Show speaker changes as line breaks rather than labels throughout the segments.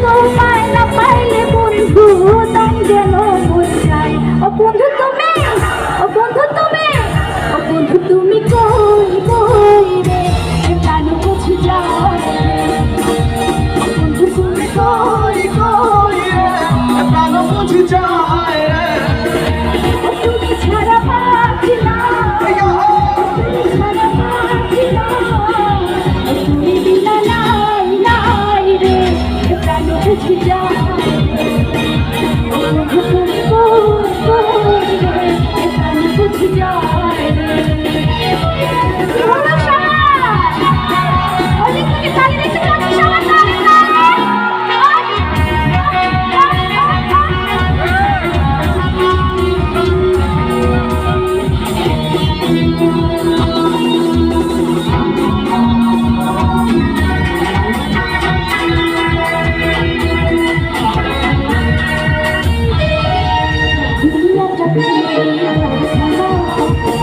তোমায় না পাইলে বন্ধু দম যেন মরে যায়। ও বন্ধু তুমি, ও বন্ধু তুমি, ও বন্ধু তুমি কই কই রে, প্রাণ বুঝি যায় রে। ও বন্ধু তুমি কই কই রে,
প্রাণ বুঝি যায় রে।
ও তুমি ছাড়া বাঁচি না, তুমি ছাড়া বাঁচি না, ও তুমি বিনা নাই নাই রে, প্রাণ বুঝি যায় রে। ও বন্ধু তুমি কই কই রে, প্রাণ বুঝি যায় রে। কি হলো সবার? অনেক থেকে তালি দিতে পারছি সবার তালি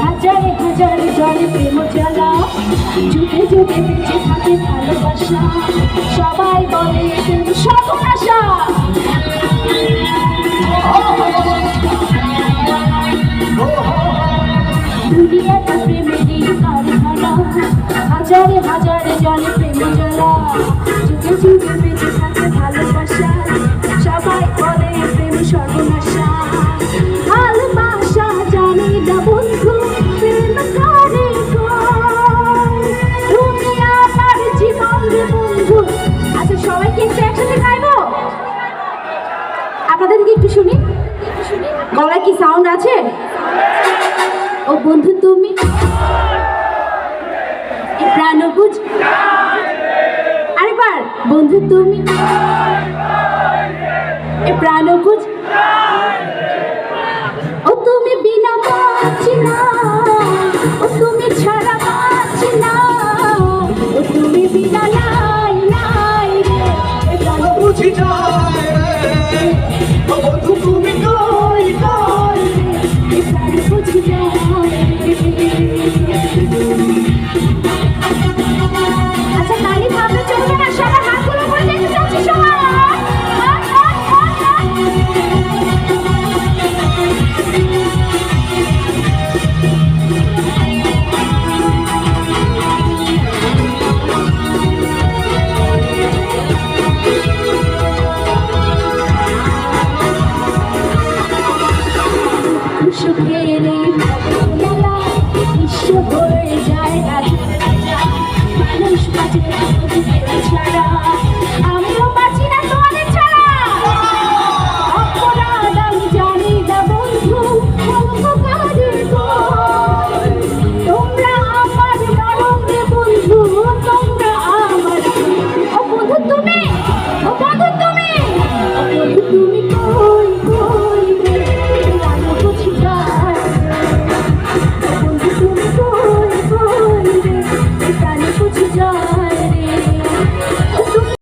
হাজারে হাজারে জলে প্রেম জ্বালা, যুগে যুগে বেঁচে থাকে ভালোবাসা, সবাই বলে তুমি সর্বনাশা। দুনিয়াটা প্রেমেরই কারখানা, হাজারে হাজারে জলে প্রেম জ্বালা, যুগে যুগে বেঁচে থাকে ভালোবাসা, সবাই বলে প্রেম সর্বনাশা। ভালোবাসা জানি না বন্ধু, প্রেম করে কই, তুমি আমার জীবন রে বন্ধু। আচ্ছা সবাইকে একটু একসাথে গাইবো, আপনাদেরকে একটু শুনি, গলায় কি সাউন্ড আছে? ও বন্ধু তুমি প্রাণ বুঝ, আরেকবার বন্ধু তুমি প্রাণ বুঝ, ও তুমি বিনা বাঁচি না, ও তুমি ছাড়া